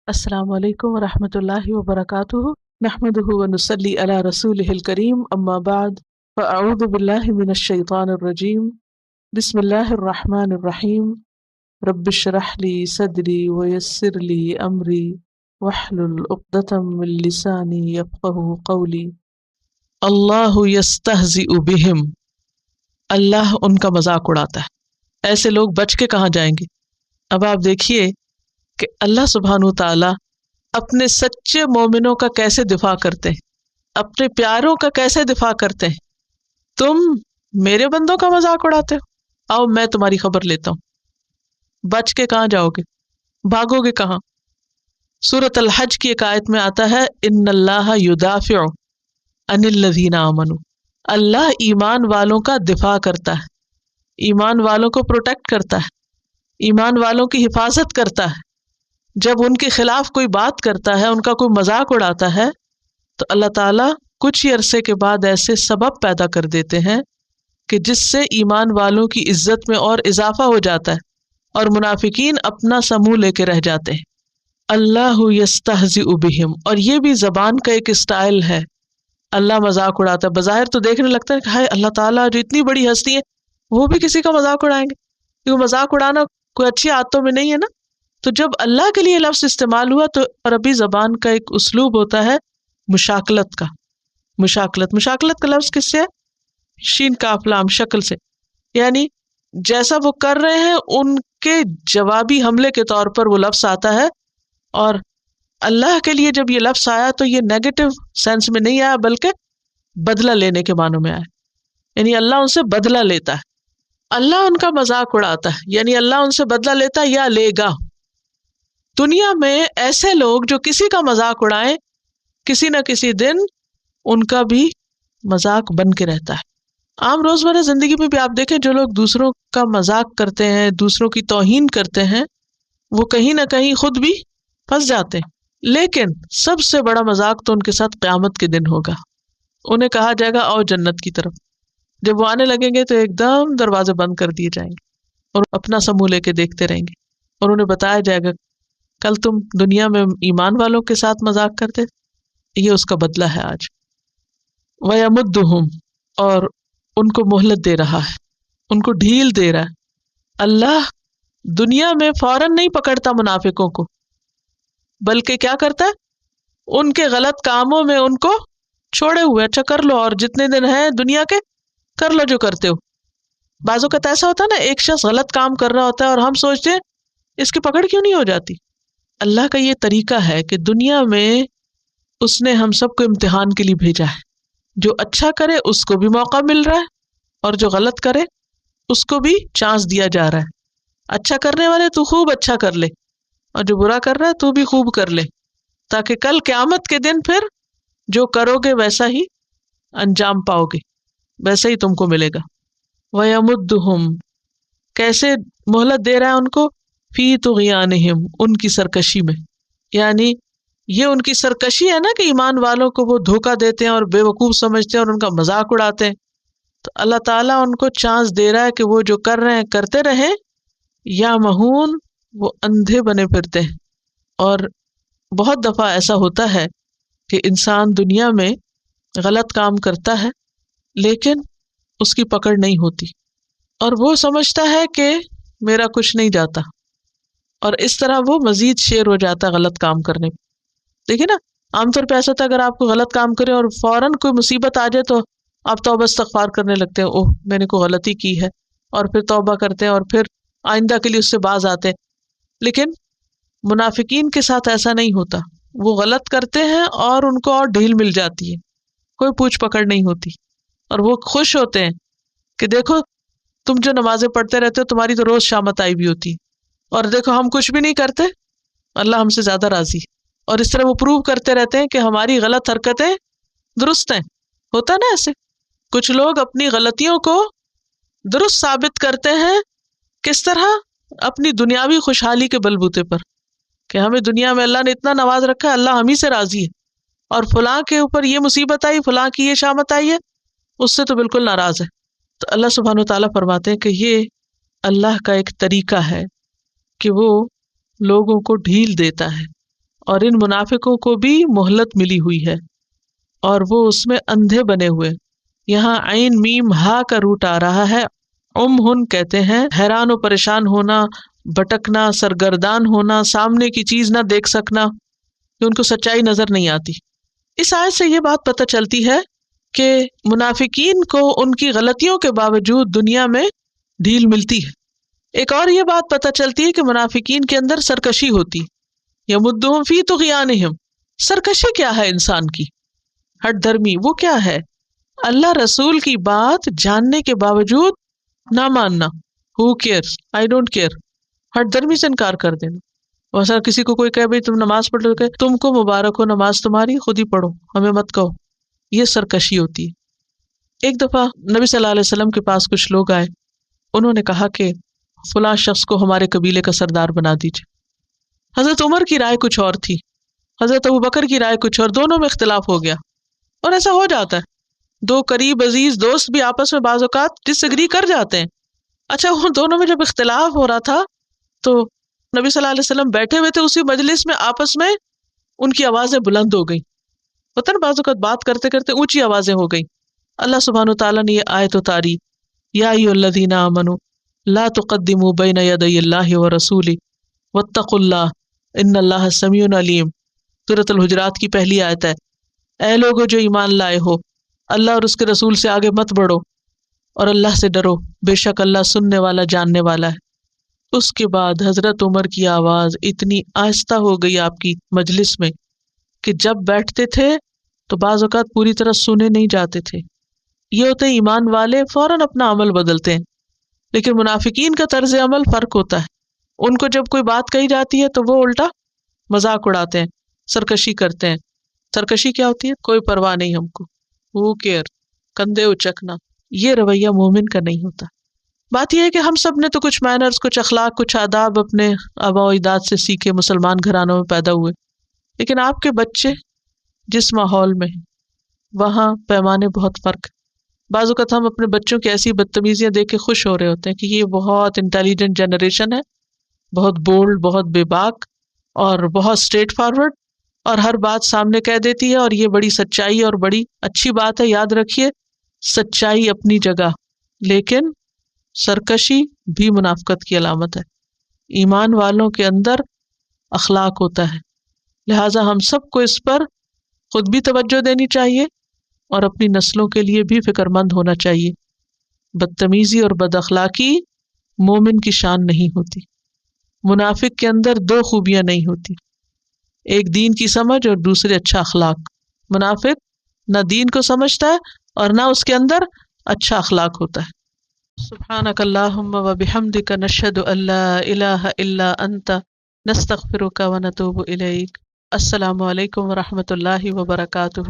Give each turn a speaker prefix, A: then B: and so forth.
A: السلام علیکم ورحمۃ اللہ وبرکاتہ، نحمدہ ونصلی علی رسولہ الکریم، اما بعد فاعوذ باللہ من الشیطان الرجیم، بسم اللہ الرحمن الرحیم، رب اشرح لی صدری ویسر لی امری واحلل عقدۃ من لسانی یفقہوا قولی۔ اللہ یستہزئ بہم، اللہ ان کا مذاق اڑاتا ہے۔ ایسے لوگ بچ کے کہاں جائیں گے؟ اب آپ دیکھیے کہ اللہ سبحانہ تعالیٰ اپنے سچے مومنوں کا کیسے دفاع کرتے ہیں، اپنے پیاروں کا کیسے دفاع کرتے ہیں۔ تم میرے بندوں کا مذاق اڑاتے ہو، آؤ میں تمہاری خبر لیتا ہوں۔ بچ کے کہاں جاؤ گے؟ بھاگو گے کہاں؟ سورۃ الحج کی ایک آیت میں آتا ہے ان اللہ یدافع عن الذین آمنوا، اللہ ایمان والوں کا دفاع کرتا ہے، ایمان والوں کو پروٹیکٹ کرتا ہے، ایمان والوں کی حفاظت کرتا ہے۔ جب ان کے خلاف کوئی بات کرتا ہے، ان کا کوئی مذاق اڑاتا ہے، تو اللہ تعالیٰ کچھ ہی عرصے کے بعد ایسے سبب پیدا کر دیتے ہیں کہ جس سے ایمان والوں کی عزت میں اور اضافہ ہو جاتا ہے اور منافقین اپنا سموں لے کے رہ جاتے ہیں۔ اللہ یستہزئ بہم، اور یہ بھی زبان کا ایک اسٹائل ہے، اللہ مذاق اڑاتا ہے۔ بظاہر تو دیکھنے لگتا ہے کہ ہائے اللہ تعالیٰ جو اتنی بڑی ہستی ہے وہ بھی کسی کا مذاق اڑائیں گے، کیونکہ مذاق اڑانا کوئی اچھی عادتوں میں نہیں ہے نا۔ تو جب اللہ کے لیے لفظ استعمال ہوا تو عربی زبان کا ایک اسلوب ہوتا ہے مشاکلت کا۔ مشاکلت کا لفظ کس سے ہے؟ شین کاف لام، شکل سے، یعنی جیسا وہ کر رہے ہیں ان کے جوابی حملے کے طور پر وہ لفظ آتا ہے۔ اور اللہ کے لیے جب یہ لفظ آیا تو یہ نیگیٹو سینس میں نہیں آیا بلکہ بدلہ لینے کے معنوں میں آیا، یعنی اللہ ان سے بدلہ لیتا ہے، اللہ ان کا مذاق اڑاتا ہے، یعنی اللہ ان سے بدلہ لیتا ہے یا لے گا۔ دنیا میں ایسے لوگ جو کسی کا مذاق اڑائیں، کسی نہ کسی دن ان کا بھی مذاق بن کے رہتا ہے۔ عام روزمرہ زندگی میں بھی آپ دیکھیں، جو لوگ دوسروں کا مذاق کرتے ہیں، دوسروں کی توہین کرتے ہیں، وہ کہیں نہ کہیں خود بھی پھنس جاتے ہیں۔ لیکن سب سے بڑا مذاق تو ان کے ساتھ قیامت کے دن ہوگا۔ انہیں کہا جائے گا آؤ جنت کی طرف، جب وہ آنے لگیں گے تو ایک دم دروازے بند کر دیے جائیں گے اور اپنا سموں لے کے دیکھتے رہیں گے، اور انہیں بتایا جائے گا کل تم دنیا میں ایمان والوں کے ساتھ مذاق کرتے، یہ اس کا بدلہ ہے آج۔ وَيَمُدُّهُمْ، اور ان کو مہلت دے رہا ہے، ان کو ڈھیل دے رہا ہے۔ اللہ دنیا میں فوراً نہیں پکڑتا منافقوں کو، بلکہ کیا کرتا ہے؟ ان کے غلط کاموں میں ان کو چھوڑے ہوئے، اچھا کر لو، اور جتنے دن ہیں دنیا کے کر لو جو کرتے ہو۔ بعض اوقات ایسا ہوتا ہے نا، ایک شخص غلط کام کر رہا ہوتا ہے اور ہم سوچتے ہیں اس کی پکڑ کیوں نہیں ہو جاتی۔ اللہ کا یہ طریقہ ہے کہ دنیا میں اس نے ہم سب کو امتحان کے لیے بھیجا ہے، جو اچھا کرے اس کو بھی موقع مل رہا ہے، اور جو غلط کرے اس کو بھی چانس دیا جا رہا ہے۔ اچھا کرنے والے تو خوب اچھا کر لے، اور جو برا کر رہا ہے تو بھی خوب کر لے، تاکہ کل قیامت کے دن پھر جو کرو گے ویسا ہی انجام پاؤ گے، ویسا ہی تم کو ملے گا۔ وَيَمُدُّهُمْ، کیسے مہلت دے رہا ہے ان کو؟ فی طغیانہم، ان کی سرکشی میں، یعنی یہ ان کی سرکشی ہے نا کہ ایمان والوں کو وہ دھوکہ دیتے ہیں اور بے وقوف سمجھتے ہیں اور ان کا مذاق اڑاتے ہیں، تو اللہ تعالیٰ ان کو چانس دے رہا ہے کہ وہ جو کر رہے ہیں کرتے رہیں، یا مہون وہ اندھے بنے پھرتے ہیں۔ اور بہت دفعہ ایسا ہوتا ہے کہ انسان دنیا میں غلط کام کرتا ہے لیکن اس کی پکڑ نہیں ہوتی، اور وہ سمجھتا ہے کہ میرا کچھ نہیں جاتا، اور اس طرح وہ مزید شیر ہو جاتا ہے غلط کام کرنے میں۔ دیکھیں نا، عام طور پہ ایسا ہوتا ہے اگر آپ کو غلط کام کرے اور فوراً کوئی مصیبت آ جائے تو آپ توبہ استغفار کرنے لگتے ہیں، اوہ میں نے کوئی غلطی کی ہے، اور پھر توبہ کرتے ہیں اور پھر آئندہ کے لیے اس سے باز آتے ہیں۔ لیکن منافقین کے ساتھ ایسا نہیں ہوتا، وہ غلط کرتے ہیں اور ان کو اور ڈھیل مل جاتی ہے، کوئی پوچھ پکڑ نہیں ہوتی، اور وہ خوش ہوتے ہیں کہ دیکھو تم جو نمازیں پڑھتے رہتے ہو تمہاری تو روز شامت آئی بھی ہوتی ہے، اور دیکھو ہم کچھ بھی نہیں کرتے، اللہ ہم سے زیادہ راضی ہے۔ اور اس طرح وہ پروو کرتے رہتے ہیں کہ ہماری غلط حرکتیں درست ہیں۔ ہوتا ہے نا ایسے، کچھ لوگ اپنی غلطیوں کو درست ثابت کرتے ہیں، کس طرح؟ اپنی دنیاوی خوشحالی کے بلبوتے پر، کہ ہمیں دنیا میں اللہ نے اتنا نواز رکھا ہے، اللہ ہم ہی سے راضی ہے، اور فلاں کے اوپر یہ مصیبت آئی، فلاں کی یہ شامت آئی ہے، اس سے تو بالکل ناراض ہے۔ تو اللہ سبحانہ وتعالیٰ فرماتے ہیں کہ یہ اللہ کا ایک طریقہ ہے کہ وہ لوگوں کو ڈھیل دیتا ہے اور ان منافقوں کو بھی مہلت ملی ہوئی ہے اور وہ اس میں اندھے بنے ہوئے. یہاں عین میم ہا کا روٹ آ رہا ہے. ہن کہتے ہیں حیران و پریشان ہونا، بھٹکنا، سرگردان ہونا، سامنے کی چیز نہ دیکھ سکنا کہ ان کو سچائی نظر نہیں آتی. اس آیت سے یہ بات پتہ چلتی ہے کہ منافقین کو ان کی غلطیوں کے باوجود دنیا میں ڈھیل ملتی ہے. ایک اور یہ بات پتہ چلتی ہے کہ منافقین کے اندر سرکشی ہوتی. یمدہم فی طغیانہم، سرکشی کیا ہے انسان کی؟ ہٹ دھرمی وہ کیا ہے؟ اللہ رسول کی بات جاننے کے باوجود نہ ماننا. ہو کیئرس، آئی ڈونٹ کیئر. ہٹ دھرمی سے انکار کر دینا. ویسا کسی کو کوئی کہے بھائی تم نماز پڑھ لو، کہ تم کو مبارک ہو نماز تمہاری، خود ہی پڑھو، ہمیں مت کہو. یہ سرکشی ہوتی ہے. ایک دفعہ نبی صلی اللہ علیہ وسلم کے پاس کچھ لوگ آئے. انہوں نے کہا کہ فلاں شخص کو ہمارے قبیلے کا سردار بنا دیجیے. حضرت عمر کی رائے کچھ اور تھی، حضرت ابوبکر کی رائے کچھ اور، دونوں میں اختلاف ہو گیا. اور ایسا ہو جاتا ہے، دو قریب عزیز دوست بھی آپس میں بعض اوقات ڈس ایگری کر جاتے ہیں. اچھا ان دونوں میں جب اختلاف ہو رہا تھا تو نبی صلی اللہ علیہ وسلم بیٹھے ہوئے تھے اسی مجلس میں، آپس میں ان کی آوازیں بلند ہو گئیں. پتہ نا بعض اوقات بات کرتے کرتے اونچی آوازیں ہو گئیں. اللہ سبحانہ وتعالیٰ نے یہ آیت اتاری، یا ایھا الذین آمنوا لا تقدموا بین یدی اللہ ورسولہ واتقوا اللہ ان اللہ سمیع علیم. سورۃ الحجرات کی پہلی آیت ہے. اے لوگو جو ایمان لائے ہو، اللہ اور اس کے رسول سے آگے مت بڑھو اور اللہ سے ڈرو، بے شک اللہ سننے والا جاننے والا ہے. اس کے بعد حضرت عمر کی آواز اتنی آہستہ ہو گئی آپ کی مجلس میں کہ جب بیٹھتے تھے تو بعض اوقات پوری طرح سنے نہیں جاتے تھے. یہ ہوتے ایمان والے فوراً اپنا عمل بدلتے ہیں، لیکن منافقین کا طرز عمل فرق ہوتا ہے. ان کو جب کوئی بات کہی جاتی ہے تو وہ الٹا مذاق اڑاتے ہیں، سرکشی کرتے ہیں. سرکشی کیا ہوتی ہے؟ کوئی پرواہ نہیں ہم کو، ہو کیئر، کندھے اچکنا. یہ رویہ مومن کا نہیں ہوتا. بات یہ ہے کہ ہم سب نے تو کچھ مینرز، کچھ اخلاق، کچھ آداب اپنے آباء و اجداد سے سیکھے، مسلمان گھرانوں میں پیدا ہوئے. لیکن آپ کے بچے جس ماحول میں ہیں وہاں پیمانے بہت فرق. بعض اوقات ہم اپنے بچوں کی ایسی بدتمیزیاں دیکھ کے خوش ہو رہے ہوتے ہیں کہ یہ بہت انٹیلیجنٹ جنریشن ہے، بہت بولڈ، بہت بے باک اور بہت اسٹریٹ فارورڈ، اور ہر بات سامنے کہہ دیتی ہے، اور یہ بڑی سچائی اور بڑی اچھی بات ہے. یاد رکھیے سچائی اپنی جگہ، لیکن سرکشی بھی منافقت کی علامت ہے. ایمان والوں کے اندر اخلاق ہوتا ہے، لہٰذا ہم سب کو اس پر خود بھی توجہ دینی چاہیے اور اپنی نسلوں کے لیے بھی فکر مند ہونا چاہیے. بدتمیزی اور بد اخلاقی مومن کی شان نہیں ہوتی. منافق کے اندر دو خوبیاں نہیں ہوتی، ایک دین کی سمجھ اور دوسرے اچھا اخلاق. منافق نہ دین کو سمجھتا ہے اور نہ اس کے اندر اچھا اخلاق ہوتا ہے. سبحانک اللہم وبحمدک نشہد ان لا الہ الا انت نستغفرک ونتوب الیک. السلام علیکم ورحمۃ اللہ وبرکاتہ.